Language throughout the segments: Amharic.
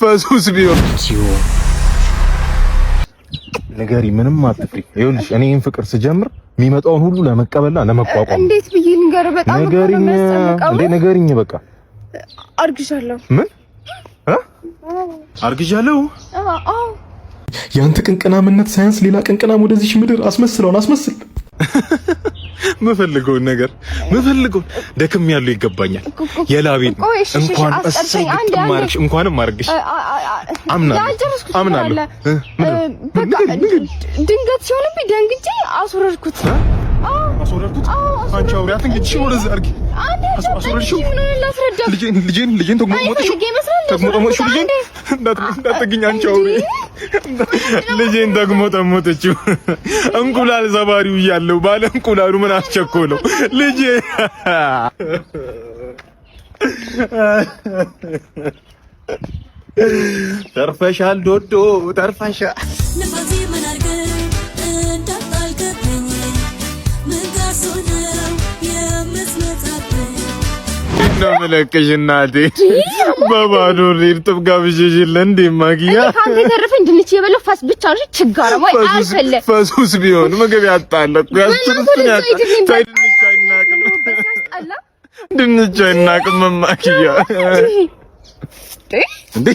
ፈሱስ ቢሆን ነገሪ ምንም አትፍሪ። ይኸውልሽ እኔ ይሄን ፍቅር ስጀምር የሚመጣውን ሁሉ ለመቀበልና ለመቋቋም እንዴት ብዬ ልንገር? በጣም ነገሪኝ በቃ አርግዣለሁ። ምን አርግዣለሁ? አዎ ያንተ ቅንቅናምነት ሳይንስ ሌላ ቅንቅናም ወደዚህ ምድር አስመስል ምፈልገውን ነገር ደክም ያለው ይገባኛል። የላቤን እንኳን እሰይ ማርክሽ እንኳንም ማርክሽ አምናለሁ። በቃ ድንገት ሲሆንብኝ ደንግጬ አስወረድኩት። አንቺ አውሪያት እንግዲህ ወደዛ አርጊ። አስወረድሽው ልጄን ተግሞጠሞጥሽው እንዳትገኝ አንቺ አውሪ። ልጄን ተግሞጠሞጥችው እንቁላል ሰባሪው እያለው ባለ እንቁላሉ ምን አስቸኮለው ልጄ? ተርፈሻል ዶዶ ተርፈሻል። ነው መለከሽ እናቴ በባዶ እርጥብ ጋብዤሽ እንዴ ማጊያ ካንተ ተረፈኝ ድንች የበለው ፋስ ብቻ ነው ችጋራ ወይ አይፈለ ፈሱስ ቢሆን ምግብ ያጣለኩ ያስተርፍኝ ድንች አይናቅም ማጊያ እንዴ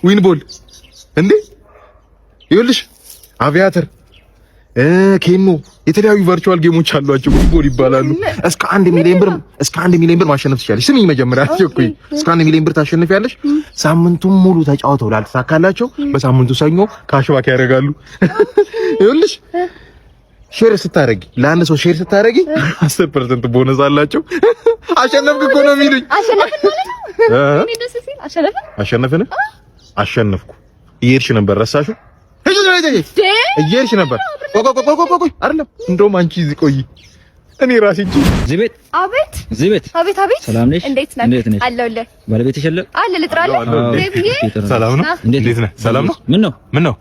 ዊን ቦል እንዴ ይኸውልሽ አቪያተር ኬኖ የተለያዩ ቨርቹዋል ጌሞች አሏቸው። ዊንቦል ይባላሉ። እስከ 1 ሚሊዮን ብር ማሸነፍ ትችላለሽ። ስሚኝ መጀመሪያ አትቸኩኝ። እስከ 1 ሚሊዮን ብር ታሸንፊያለሽ። ሳምንቱን ሙሉ ተጫውተው ላልተሳካላቸው በሳምንቱ ሰኞ ካሽባክ ያደርጋሉ። ይኸውልሽ ሼር ስታረጊ ለአንድ ሰው ሼር ስታረጊ 10% ቦነስ አላቸው። አሸነፍክ እኮ ነው የሚሉኝ። አሸነፍኩ። እየሄድሽ ነበር ረሳሽው? እየሄድሽ ነበር። ቆይ አይደለም እንደውም አንቺ እዚህ ቆይ እኔ ራሴ እንጂ ዚቤት አቤት ሰላም ነሽ? እንዴት ነህ? አለሁልህ። ባለቤትሽ አለ ልጥራለህ? ሰላም ነው? እንዴት ነህ? ሰላም ነው? ምን ነው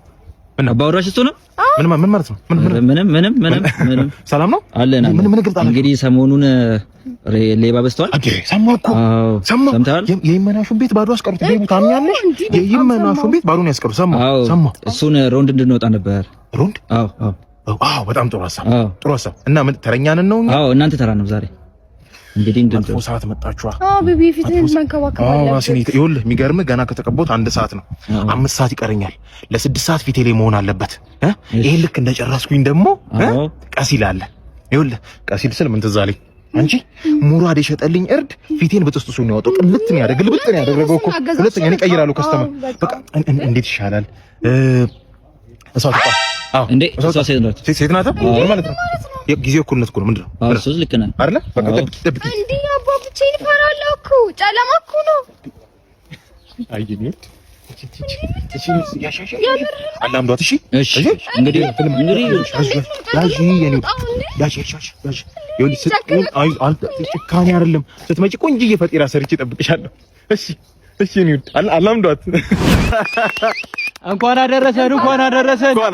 አባወራሽ እሱ ነው? ምን ማለት ነው? ምንም ሰላም ነው? አለና እንግዲህ ሰሞኑን ሌባ በዝቷል። ሰማሁ። የይመናሹን ቤት ባዶ አስቀሩት። ሌቡ ታምኛለሽ? የይመናሹን ቤት ባዶ ነው ያስቀሩት። ሰማሁ። እሱን ሮንድ እንድንወጣ ነበር። ሮንድ? አዎ በጣም ጥሩ ሀሳብ። እና ምን ተረኛንን ነው? አዎ እናንተ ተራ ነው ዛሬ። እንግዲህ መጥፎ ሰዓት መጣችኋ። ቤቢ ፊትህን መንከባከብ አለብህ። ራሴን ይኸውልህ የሚገርምህ ገና ከተቀበልኩት 1 ሰዓት ነው። 5 ሰዓት ይቀረኛል። ለ6 ሰዓት ፊቴ ላይ መሆን አለበት። ይሄን ልክ እንደጨረስኩኝ ደግሞ ቀሲል አለ። ይኸውልህ ቀሲል ስል ምን ትዝ አለኝ? አንቺ ሙራድ የሸጠልኝ እርድ ፊቴን በጥስጥሱ ነው ያወጣው። ቅልጥ ነው ያደረገው እኮ። ሁለተኛ እኔ ቀይራለሁ ከስተመር። በቃ እንዴት ይሻላል? እሷ እንዴ እሷ ሴት ናት ማለት ነው። ጊዜው እኩልነት እኮ ነው። ምንድን ነው? እሱ ልክ ነህ አይደለ? በቃ ጠብቂ። እንዴ አባብቼን ፈራለሁ እኮ ጨለማ እኮ ነው። አላምዷት። እሺ እንግዲህ ጭካኔ አይደለም። ስትመጪ ቆንጆዬ ፈጢራ ሰርቼ እጠብቅሻለሁ። እሺ አላምዷት። እንኳን አደረሰን። እንኳን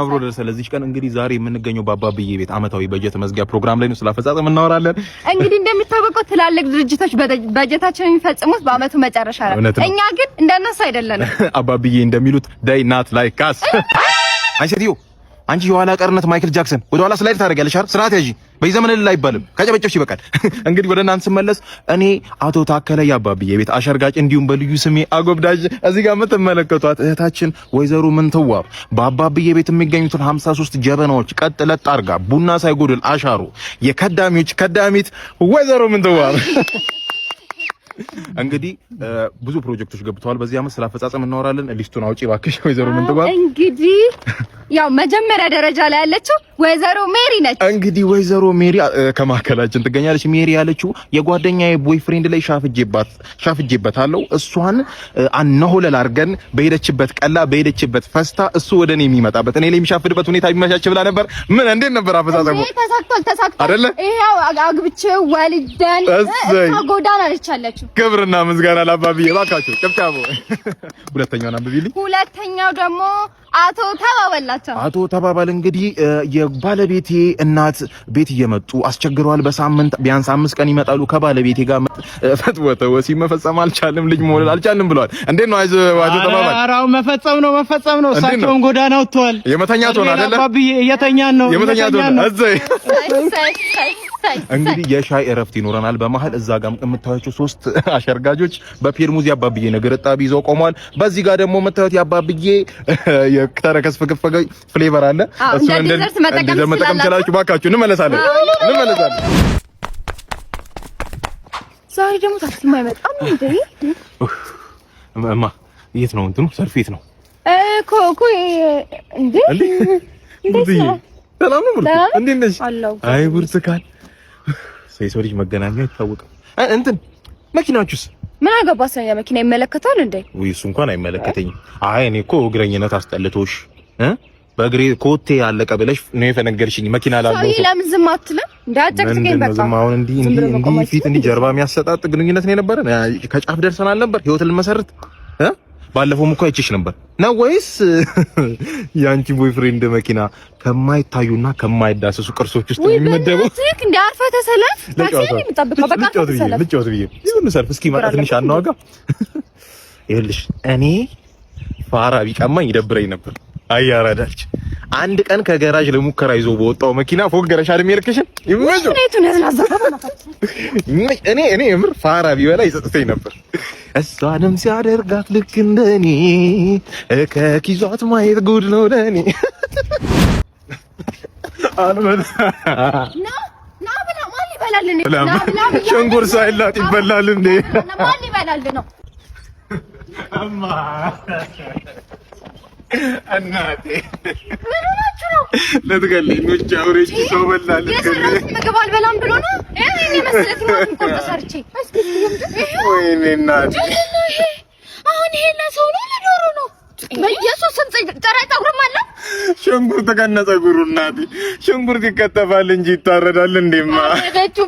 አብሮ ደረሰ። ለዚህ ቀን እንግዲህ ዛሬ የምንገኘው በአባብዬ ቤት ዓመታዊ በጀት መዝጊያ ፕሮግራም ላይ ነው። ስላፈጻጸም እናወራለን። እንግዲህ እንደሚታወቀው ትላልቅ ድርጅቶች በጀታቸውን የሚፈጽሙት በአመቱ መጨረሻ ነው። እኛ ግን እንደነሱ አይደለንም። አባብዬ እንደሚሉት ዴይ ናት ላይክ አስ። አይሰቲዮ አንቺ የኋላ ቀርነት ማይክል ጃክሰን ወደ ኋላ ስላይድ ታደርጊያለሽ አይደል? ስርዓት ያዢ። በየዘመን ላይ አይባልም። ከጨበጨብሽ ይበቃል። እንግዲህ ወደ እናንተ ስመለስ እኔ አቶ ታከለ የአባብዬ ቤት አሸርጋጭ እንዲሁም በልዩ ስሜ አጎብዳጅ እዚህ ጋር የምትመለከቷት እህታችን ወይዘሮ ምንትዋብ በአባብዬ ቤት የሚገኙትን 53 ጀበናዎች ቀጥ ለጥ አርጋ ቡና ሳይጎድል አሻሩ የከዳሚዎች ከዳሚት ወይዘሮ ምንትዋብ እንግዲህ ብዙ ፕሮጀክቶች ገብተዋል። በዚህ አመት ስላፈጻጸም እናወራለን። ሊስቱን አውጪ ባክሽ ወይዘሮ ምንትዋብ። እንግዲህ ያው መጀመሪያ ደረጃ ላይ ያለችው ወይዘሮ ሜሪ ነች። እንግዲህ ወይዘሮ ሜሪ ከማከላችን ትገኛለች። ሜሪ ያለችው የጓደኛዬ ቦይፍሬንድ ላይ ሻፍጄበታለሁ። እሷን አነሆለል አድርገን በሄደችበት ቀላ በሄደችበት ፈስታ እሱ ወደኔ የሚመጣበት እኔ ላይ የሚሻፍድበት ሁኔታ ቢመቻች ብላ ነበር። ምን እንዴት ነበር አፈጻጸሙ? ተሳክቷል አይደለ? ይሄው አግብቼው ወልደን እሷ ጎዳና ነች ያለችው። ክብርና ምስጋና ለአባብዬ ባካችሁ ጨብጫቦ ሁለተኛውን አንብቢልኝ ሁለተኛው ደግሞ አቶ ተባባላቸው አቶ ተባባል እንግዲህ የባለቤቴ እናት ቤት እየመጡ አስቸግረዋል በሳምንት ቢያንስ 5 ቀን ይመጣሉ ከባለቤቴ ጋር ፈትወተው ወሲብ መፈጸም አልቻለም ልጅ መውለድ አልቻለም ብለዋል እንዴት ነው አቶ ተባባል አራው መፈጸም ነው እሳቸውም ጎዳና ወጥተዋል የመተኛት ሆነ አይደለ አባብዬ እየተኛን ነው እዘይ እንግዲህ የሻይ እረፍት ይኖረናል በመሃል እዛ ጋር የምታዩቸው 3 አሸርጋጆች በፔርሙዝ ያባብዬ ነገር ጣብ ይዘው ቆመዋል በዚህ ጋር ደግሞ የምታዩት ያባብዬ የከተረከስ ፍቅፍቅ ፍሌቨር አለ እሱ እንደዚህ መጠቀም ትችላላችሁ ባካችሁ እንመለሳለን ዛሬ ደግሞ ታክሲ ማይመጣም እንዴ እማ የት ነው እንትኑ ሰርፊት ነው ኮኮ እንዴ እንዴ ሰላም ነው እንዴ ነሽ አይ ብርቱካን ሰው ልጅ መገናኛ ይታወቃል እንትን መኪናችሁስ ምን አገባሰኛ መኪና ይመለከታል እንዴ ወይ እሱ እንኳን አይመለከተኝም አይ እኔ እኮ እግረኝነት አስጠልቶሽ በእግሬ ኮቴ ያለቀ ብለሽ ነው የፈነገርሽኝ መኪና ላለው ሰው ለምን ዝም አትልም እንዳጨቅጭቀኝ በቃ አሁን እንዲህ ፊት እንዲህ ጀርባ የሚያሰጣጥ ግንኙነት ነው የነበረ ከጫፍ ደርሰናል ነበር ህይወትን ልመሰርት ባለፈው እኮ አይቼሽ ነበር ነው ወይስ ያንቺ ቦይፍሬንድ መኪና ከማይታዩና ከማይዳሰሱ ቅርሶች ውስጥ የሚመደበው ትክ እንደ አርፈ ተሰለፍ ታክሲ የሚጠብቀው በቃ ተሰለፍ ልጫወት ብዬ ይሁን ሰልፍ እስኪ መጣ ትንሽ አናዋጋ ይኸውልሽ እኔ ፋራ ቢቀማኝ ይደብረኝ ነበር አያራዳች አንድ ቀን ከገራጅ ለሙከራ ይዞ በወጣው መኪና ፎገረሽ አይደል የሚልክሽን ይመጆ እኔ የምር ፋራ ቢበላ ይጸጽተኝ ነበር እሷንም ሲያደርጋት ልክ እንደኔ ከኪዟት ማየት ጉድ ነው ለኔ አልመጣ ና ብላ ማን ይበላል ነው ሸንጉር ሳይላጥ ይበላል እንዴ ማን ይበላል ነው አማ እናቴ ምን ሆናችሁ ነው ለትገለኝ ነው ጫውሬች ሰው በላል ምግብ አልበላም ብሎ ነው እኔ መስለት ነው ቆንጠሰርቼ ወይኔ እናቴ አሁን ይሄ ለሰው ነው ለዶሮ ነው በኢየሱስ ስም ጥራ ፀጉርም አለ ሽንኩርት ከነ ፀጉሩ እናቴ ሽንኩርት ይከተፋል እንጂ ይታረዳል እንዴማ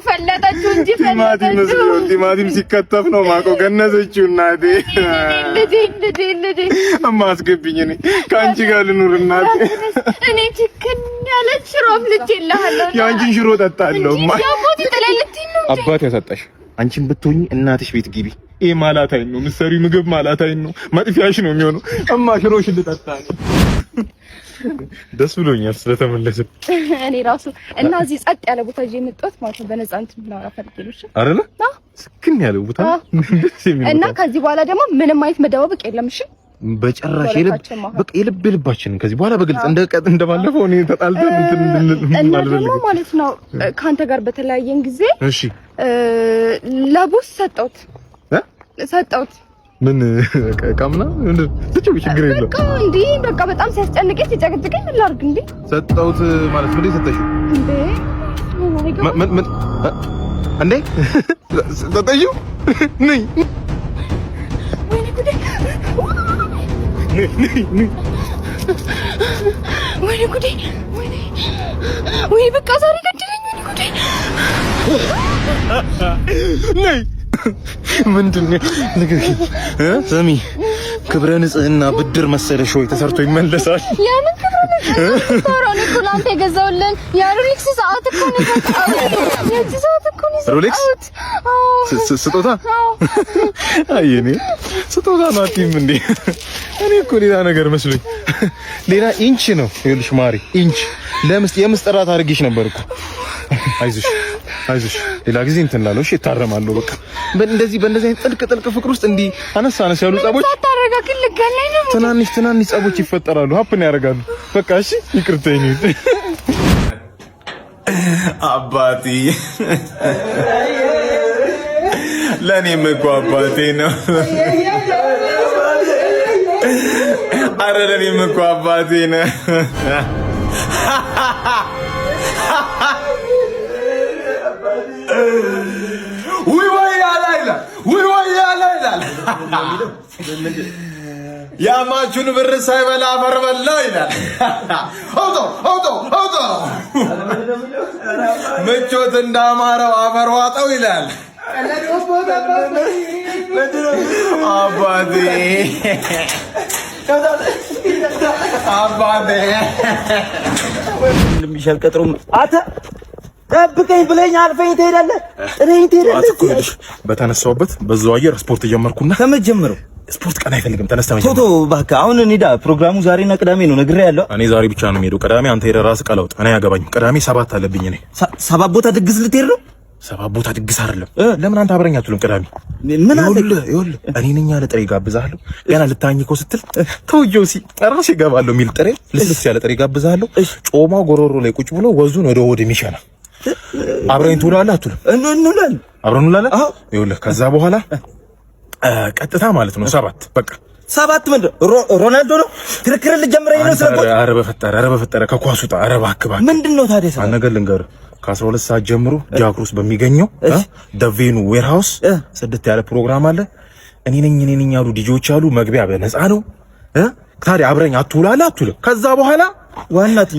ፈለጠችው እንጂ ፈለጠችው ቲማቲም ሲከተፍ ነው ማቆ ገነዘችው እናቴ እንዴ አማስገብኝ እኔ ካንቺ ጋር ልኑር እናቴ እኔ ችክን ያለች ሽሮ ልጅልሃለሁ ያንቺን ሽሮ ጠጣለሁማ ያቦት ተለልቲ ነው አባት ያሰጣሽ አንቺን ብትሆኚ እናትሽ ቤት ግቢ ይሄ ማላታይ ነው ምሰሪ ምግብ ማላታይ ነው መጥፊያሽ ነው የሚሆነው እማ ሽሮሽ ልጠጣ ነው ደስ ብሎኛል ስለተመለሰ እኔ ራሱ እና እዚህ ጸጥ ያለ ቦታ እጄ መጣሁት ማለት ነው በነፃነት ምናራ ፈልጌልሽ አይደለ ስክን ያለ ቦታ እና ከዚህ በኋላ ደግሞ ምንም አይነት መደባበቅ የለም እሺ በጭራሽ የልብ ልባችን ከዚህ በኋላ በግልጽ እንደባለፈው እኔ ተጣልተን እንትን ማለት ነው ካንተ ጋር በተለያየን ጊዜ እሺ ለቡስ ሰጠውት ምን ካምና ትጭው ችግር የለም በቃ እንዴ በቃ በጣም ሲያስጨንቀኝ ሲጨቅጭቀኝ ምን ላድርግ እንዴ ሰጠውት ማለት ምን ሰጠሽው እንዴ ምን እንዴ ሰጠሽው ነይ ወይኔ ጉዴ ወይኔ ጉዴ ወይኔ በቃ ዛሬ ገደለኝ ወይኔ ጉዴ ነይ ምንድነው ንገሪ ሰሚ ክብረ ንጽህና ብድር መሰለሽ ወይ ተሰርቶ ይመለሳል ያንን ክብረ ንጽህና ታራኒ ኩላንተ የገዛውልን የሮሌክስ ሰዓት እኮ ነው የዚህ ሰዓት እኮ ነው ሮሌክስ ስጦታ አይኔ ስጦታ ናቲም እንዴ እኔ እኮ ሌላ ነገር መስሎኝ ሌላ ኢንች ነው ይኸውልሽ ማሪ ኢንች የምስጥራት አድርጌሽ ነበርኩ አይዞሽ ሌላ ጊዜ እንትን ላለው እሺ ታረማለሁ በቃ በእንደዚህ ጥልቅ ፍቅር ውስጥ እንዲህ አነስ ያሉ ጸቦች ታረጋግል ገለኝ ነው ትናንሽ ጸቦች ይፈጠራሉ ሀፕን ያደርጋሉ በቃ እሺ ይቅርተኝ አባቴ ለኔም እኮ አባቴ ነው አረ ለኔም እኮ አባቴ ነው ውይ ወያላ ያማቹን ብር ሳይበላ አፈር በላ ይላል አውጦ ምቾት እንዳማረው አፈር ዋጠው ይላል አባቴ አባቴ እንደሚሻል ቀጥሮ አታ ጠብቀኝ ብለኝ አልፈኝ ትሄዳለህ። በተነሳውበት በዛው አየር ስፖርት ጀመርኩና ከመጀመሩ ስፖርት ቀን አይፈልግም። ተነስተህ ቶቶ እባክህ አሁን እንሂዳ። ፕሮግራሙ ዛሬና ቅዳሜ ነው ነግሬሃለሁ። እኔ ዛሬ ብቻ ነው የምሄደው። ቅዳሜ አንተ ሄደህ ራስህ ቀለውጥ። እኔ አያገባኝም። ቅዳሜ 7 አለብኝ። እኔ 7 ቦታ ድግስ ልትሄድ ነው? 7 ቦታ ድግስ አይደለም። ለምን አንተ አብረኛ አትሉም? ቅዳሜ ምን አለ? ይኸውልህ እኔ ነኝ ያለ ጥሬ ጋብዛለሁ። ገና ልታኝኮ ስትል ተውጆ ራሴ እገባለሁ የሚል ጥሬ ልስልስ ያለ ጥሬ ጋብዛለሁ። ጮማው ጎሮሮ ላይ ቁጭ ብሎ ወዙን ወደ ወደ ሚሸና አብረን ትውላለህ አትሉም? እንውላለን። አብረን እንውላለን። ይኸውልህ ከዛ በኋላ ቀጥታ ማለት ነው 7 በቃ 7 ምንድን ሮናልዶ ነው ክርክር ልጀምረኝ ነው? ኧረ በፈጠረ ከኳሱ ጣ ኧረ እባክህ ምንድን ነው ታዲያ? አንድ ነገር ልንገርህ ከ12 ሰዓት ጀምሮ ጃክሮስ በሚገኘው ደቬኑ ዌርሃውስ ስድት ያለ ፕሮግራም አለ። እኔ ነኝ ያሉ ዲጆች አሉ። መግቢያ በነፃ ነው። ታዲያ አብረኝ አትውላለህ አትውልም? ከዛ በኋላ ዋናት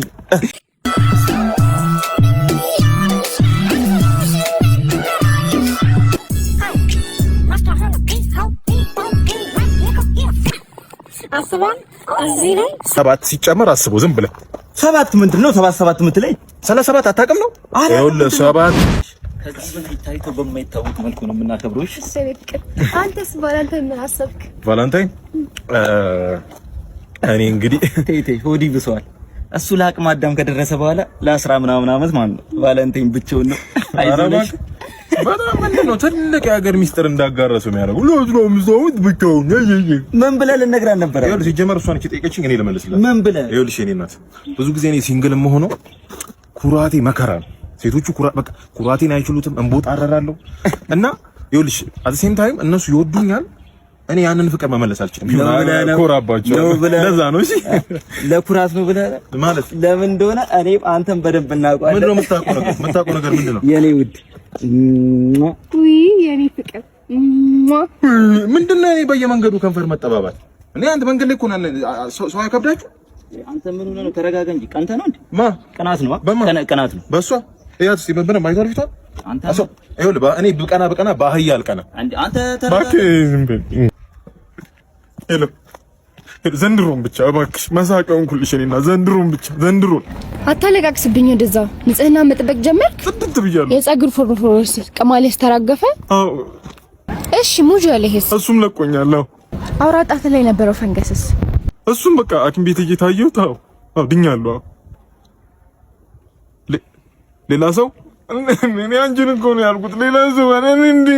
አስበን እዚህ ላይ 7 ሲጨመር አስበው ዝም ብለህ 7 ምንድን ነው? 7 የምትለኝ ስለ 7 አታውቅም ነው? ይኸውልህ 7 ከዚህ በፊት ታይቶ በማይታወቅ መልኩ ነው የምናከብረው። እሺ አንተስ ቫላንታይን ምን አሰብክ? ቫላንታይን እኔ እንግዲህ ቴቴ ሆዲ ብሷል። እሱ ለአቅመ አዳም ከደረሰ በኋላ ለ10 ምናምን ዓመት ማለት ነው ቫላንታይን ብቻውን ነው። አይዞሽ በጣም ምንድን ነው ትልቅ የሀገር ሚስጥር እንዳጋረሱ የሚያደርጉ ለዝሎም ዘውት ብቻውን ምን ብለህ ልነግርህ ነበር? ይኸውልህ ሲጀመር እሷን ጠየቀችኝ እኔ ልመልስላት። ምን ብለህ? ይኸውልሽ የእኔ እናት ብዙ ጊዜ እኔ ሲንግል የምሆነው ኩራቴ መከራ ነው። ሴቶቹ ኩራቴን አይችሉትም። እንቦጥ አረራለሁ እና ይኸውልሽ አት ሴም ታይም እነሱ ይወዱኛል። እኔ ያንን ፍቅር መመለስ አልችልም። ኮራባቸው ለዛ ነው። እሺ ለኩራት ነው ብለህ ማለት ለምን እንደሆነ እኔም አንተም በደንብ እናውቃለን። ምንድን ነው የምታውቀው ነገር ምንድን ነው? የኔ ውድ ውይ የኔ ፍቅር ምንድን ነው? እኔ በየመንገዱ ከንፈር መጠባባት እኔ አንተ መንገድ ላይ እኮ ነው ሰው አይከብዳችሁ? አንተ ምን ሆነህ ነው? ተረጋጋ እንጂ ቀንተህ ነው እንዴ? ቅናት ነው። ቅናት ነው በሷ ያት ሲበበነ ማይዞር ፊቷ አንተ ይኸውልህ እኔ በቀና በአህያ አልቀና አንተ ተረጋጋ። ዘንድሮን ብቻ እባክሽ መሳቂያውን ኩልሽ እኔና ዘንድሮን አታለቃቅስብኝ። ወደዛ ንጽህና መጠበቅ ጀመርክ? ጽድት ብያለሁ። የፀጉር ፎርፎርስ ቀማሌስ ተራገፈ። እሺ ሙጆ ያለህስ እሱም ለቆኛል። አውራ ጣት ላይ ነበረው ፈንገስስ እሱም በቃ ሐኪም ቤት እየታየው ድኛለሁ። ሌላ ሰው እኔ አንቺን እኮ ነው ያልኩት። ሌላ ሰው እኔ እንዴ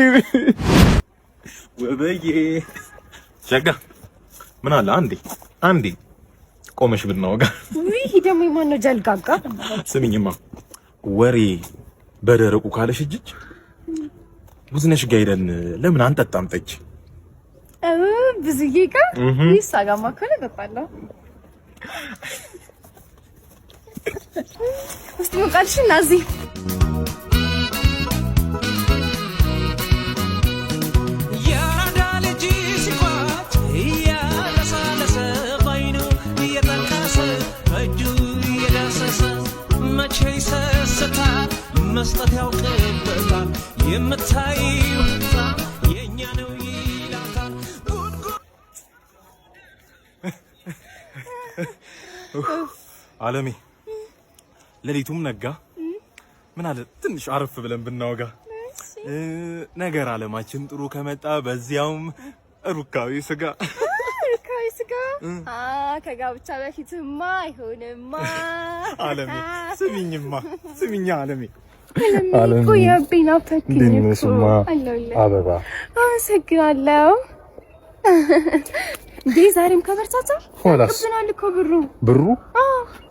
ወበዬ ሸጋ ምን አለ አንዴ ቆመሽ ብናወጋ። ውይ ደግሞ ማነው ጀልጋጋ? ስሚኝማ ወሬ በደረቁ ካለሽ እጅ ብዙነሽ ጋር ሄደን ለምን አንጠጣም ጠጅ? ብዙዬ ጋር ይሳጋማ ከለ በቃላ ውስጥ ወቃልሽ ናዚ መስጠት ያውቅበታል የምታየው የኛ ነው ይላታል። አለሜ ሌሊቱም ነጋ። ምን አለ ትንሽ አረፍ ብለን ብናወጋ። ነገር አለማችን ጥሩ ከመጣ በዚያውም ሩካዊ ስጋ ከጋብቻ በፊትማ አይሆንማ። አለሜ ስሚኛ አለሜ አበባ አመሰግናለሁ። እንዴ ዛሬም ከበርታታ ብናል እኮ ብሩ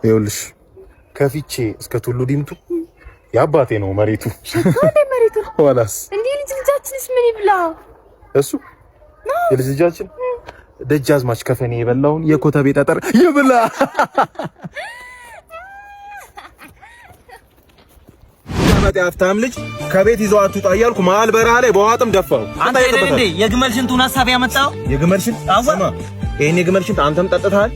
ይኸውልሽ ከፊቼ እስከ ቱሉ ዲምቱ የአባቴ ነው መሬቱ። መሬቱ ኋላስ እንዴ ልጃችንስ ምን ይብላ? እሱ ልጃችን ደጃዝማች ከፈኔ የበላውን የኮተቤ ጠጠር ይብላ። ሀብታም ልጅ ከቤት ይዘው አትውጣ እያልኩ መሀል በረሃ ላይ በዋጥም ደፋው። አንተ አይደል እንዴ የግመል ሽንቱን ሐሳብ ያመጣው? የግመል ሽንት አወማ ይሄን የግመል ሽንት አንተም ጠጥተሃል፣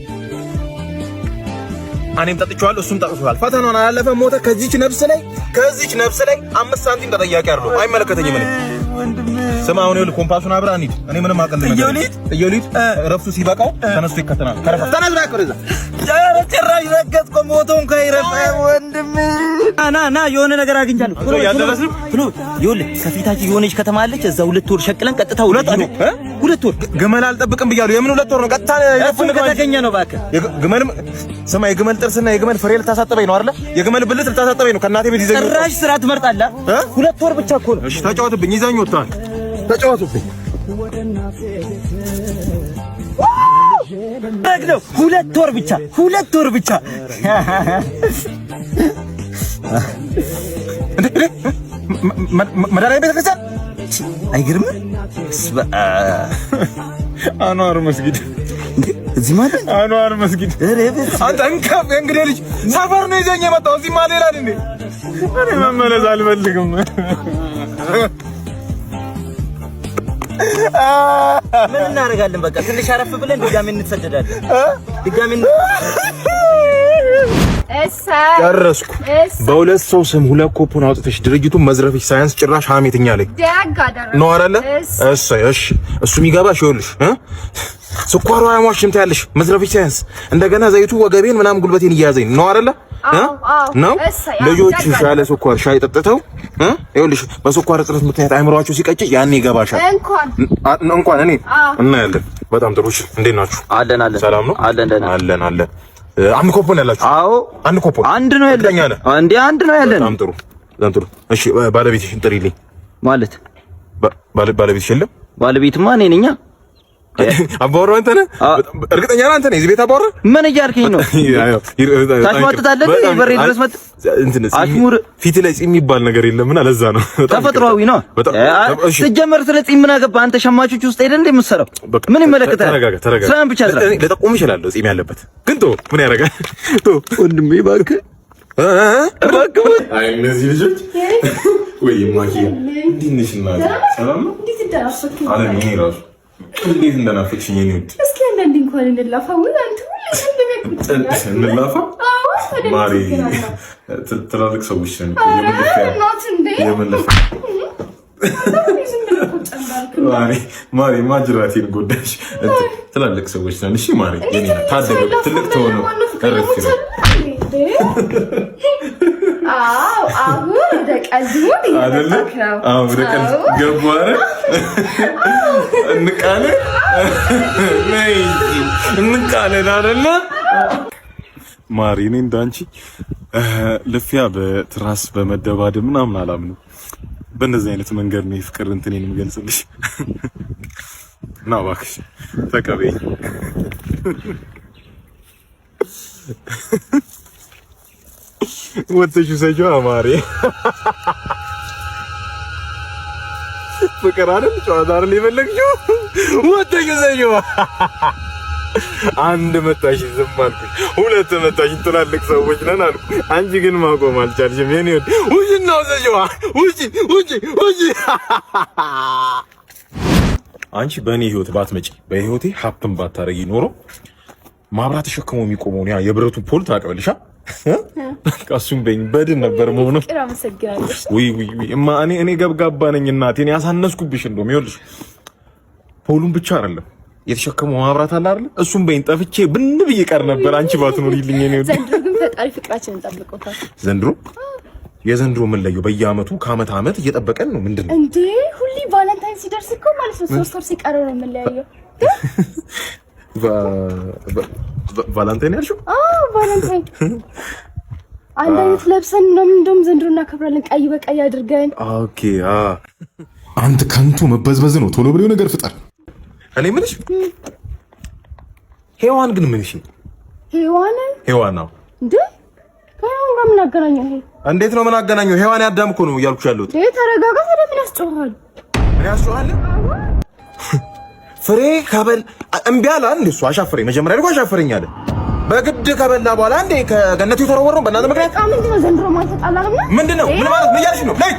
እኔም ጠጥቼዋለሁ፣ እሱም ጠጥቷል። ፈተናውን አላለፈም፣ ሞተ። ከዚች ነፍስ ላይ 5 ሳንቲም ተጠያቂ አይደለም። አይመለከተኝም። እኔ ስማ አሁን ይኸውልህ ኮምፓሱን አብራ እንሂድ። እኔ ምንም አቀል ነገር እየውሊድ እረፍቱ ሲበቃው ተነስቶ ይከተናል። ተነስ ብላ ከረዛ ኧረ ጭራሽ ረገጥኩ ሞቶም ከይረፈ ወንድሜ ና የሆነ ነገር አግኝቻለሁ። ቶሎ ያደረስን ቶሎ ይኸውልህ ከፊታችን የሆነች ከተማ አለች። እዛ 2 ወር ሸቅለን ቀጥታ 2 ወር ግመል አልጠብቅም ብያለሁ። የምን 2 ወር ነው? ቀጥታ ይፈን ከተገኘ ነው እባክህ። ግመልም ስማ የግመል ጥርስና የግመል ፍሬ ልታሳጥበኝ ነው አይደለ? የግመል ብልት ልታሳጥበኝ ነው ከእናቴ ቤት ይዘኝ ጭራሽ ስራ ትመርጣለህ። 2 ወር ብቻ እኮ ነው። እሺ ተጫወትብኝ፣ ይዘኝ ወጣን። ተጫወቱብኝ ረግለው 2 ወር ብቻ 2 ወር ብቻ መዳሪያ ቤተክርስቲያን አይገርምም? አንዋር መስጊድ እዚህ ማለት አንዋር መስጊድ አንተ እንካፍ እንግዲህ ልጅ ሰፈር ነው ይዘኝ የመጣው እዚህ ማለት ይላል እንዴ? እኔ መመለስ አልፈልግም። ምን እናደርጋለን? በቃ ትንሽ አረፍ ብለን ድጋሜ እንሰደዳለን። ድጋሜ ጨረስኩ። በሁለት ሰው ስም 2 ኮፖን አውጥተሽ ድርጅቱን መዝረፍሽ ሳያንስ ጭራሽ ሀሜትኛ ላይ ነው አይደለ? እሺ እሱ የሚገባሽ ይኸውልሽ ስኳሩ አይሟሽም ታያለሽ። መዝረፍሽ ሳያንስ እንደገና ዘይቱ ወገቤን ምናምን ጉልበቴን እያያዘኝ ነው አይደለ? ነው ልጆቹ ያለ ስኳር ሻይ ጠጥተው ይኸውልሽ በስኳር እጥረት ምክንያት አይምሯቸው ሲቀጭ ያኔ ይገባሻል። እንኳን እኔ እናያለን። በጣም ጥሩ። እሺ እንዴት ናችሁ? አለን ሰላም ነው አለን። አንድ ኮፖን ያላችሁ? አዎ አንድ ኮፖን። አንድ ነው ያለኝ እንዴ? አንድ ነው ያለን። በጣም ጥሩ። እሺ ባለቤትሽን ጥሪልኝ። ማለት ባለቤትሽ የለም? ባለቤትማ እኔ ነኝ። አባወራ አንተ ነህ? እርግጠኛ ነህ አንተ ነህ እዚህ ቤት አባወራ? ምን እያልከኝ ነው? ታሽሟጥጣለህ? በሬ ድረስ መጥ አሽሙር ፊት ላይ ጺም የሚባል ነገር የለምና ለዛ ነው። ተፈጥሯዊ ነው። ሲጀመር ስለ ጺም ምን አገባህ አንተ? ሸማቾች ውስጥ ሄደህ እንደ የምትሰራው ምን ይመለከታል? ተረጋጋ። ስራን ብቻ ስራ። ለጠቆም ይችላል ጺም ያለበት ግን ቶ ምን ያደርጋል? ቶ ወንድሜ እባክህ አይ እነዚህ ልጆች ወይ ማኪ እንዲንሽና ሰላም ነው። እንዴት እንደራስክ አለ ነው ራሱ እንዴት እንደናፈቅሽኝ ነው። እስኪ አንዴ እንኳን እንላፋ ወይ አንተ እንላፋ ማሪ ትላልቅ ሰዎች ነን ማሪ ማጅራቴን ጎዳሽ። ትላልቅ ሰዎች ነን። እሺ ማሪ የኔ ታደገ ትልቅ ተሆነ ቀረፍ ይላል። አሁን ወደ ቀልድ ወደ ቀልድ ገቡ አይደል? እንቃለን አይደለ ማሪ? እኔ እንዳንቺ ልፊያ በትራስ በመደባደብ ምናምን አላምንም። በእንደዚህ አይነት መንገድ ነው የፍቅር እንትኔን የምገልጽልሽ። እና እባክሽ ተቀበይኝ። ወጥተሽ ሰጆ አማሪ ፍቅር አይደል? ጨዋታ አይደል የፈለግሽው? ወጥተሽ ሰጆ አንድ መታሽ ዝም አልኩኝ፣ 2 መታሽ ትላልቅ ሰዎች ነን አልኩ። አንቺ ግን ማቆም አልቻልሽም። የኔ ወድ ውጪ ነው ሰጆ ውጪ። አንቺ በእኔ ህይወት ባትመጪ በህይወቴ ሀብትን ባታረጊ ኖሮ ማብራት ተሸክሞ የሚቆመው ያ የብረቱ ፖል ታቀበልሻ እሱም በድን ነበር መሆኑ። ወይ እማ እኔ ገብጋባ ነኝ እናቴ። እኔ ያሳነስኩብሽ እንደውም ይኸውልሽ ፖሉን ብቻ አይደለም የተሸከመው ማብራት አለ አይደል? እሱም ጠፍቼ ብን ብዬ ቀር ነበር አንቺ ባትኖሪልኝ። እኔ ዘንድሮ ግን ፈጣሪ ፍቅራችንን ጠብቆታል። የዘንድሮ ምን ለየው? በየአመቱ ከአመት አመት እየጠበቀን ነው። ምንድን ነው እንዴ? ሁሌ ቫለንታይን ሲደርስ እኮ ማለት ነው 3 ወር ሲቀረው ነው የምንለያየው። ቫለንታይን ያልሽው? አዎ ቫለንታይን አንድ አይነት ለብሰን ነው እንደውም ዘንድሮ እናከብራለን፣ ቀይ በቀይ አድርገን። ኦኬ አንተ ከንቱ መበዝበዝ ነው። ቶሎ ብለው ነገር ፍጠር። እኔ ምንሽ ሄዋን ግን ምንሽ ሄዋን ነው እንዴ? ከሄዋን ጋር ምን አገናኘው? ይሄ እንዴት ነው ምን አገናኘው? ሄዋን ያዳም እኮ ነው እያልኩሽ ያለሁት። ይሄ ተረጋጋ። ምን ያስጮሃል? ምን ያስጮሃል? ፍሬ ከበል እምቢ አለ እንዴ? እሱ አሻፈረኝ። መጀመሪያ ልኮ አሻፈረኝ አለ። በግድ ከበላ በኋላ እንዴ ከገነቱ የተወረወረው በእናንተ ምክንያት። ምንድን ነው ዘንድሮ ማለት ተጣላህ? ምንድን ነው ምን ማለት ነው እያልሽ ነው? ነይ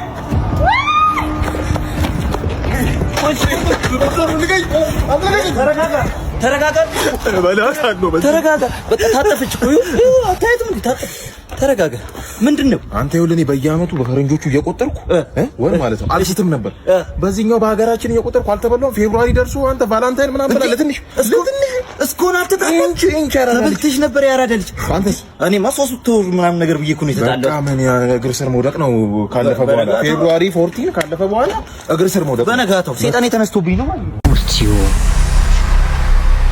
ተረጋጋ። በቃ ታጠፈች እኮ። ተረጋጋ ምንድነው? አንተ ይኸውልህ እኔ በየዓመቱ በፈረንጆቹ እየቆጠርኩ ወይ ማለት ነው አልሽትም ነበር። በዚህኛው በሀገራችን እየቆጠርኩ አልተበላው። ፌብሩዋሪ ደርሶ አንተ ቫላንታይን ምናምን ብላ ለትንሽ እስኮን አትጣጣም ተበልተሽ ነበር ያራደልሽ። አንተስ? እኔማ 3 ወር ምናምን ነገር ብዬ እኮ ነው የተጣለው። በቃ ምን እግር ስር መውደቅ ነው ካለፈ በኋላ ፌብሩዋሪ 14 ካለፈ በኋላ እግር ስር መውደቅ። በነጋታው ሰይጣን የተነስቶብኝ ነው ማለት ነው።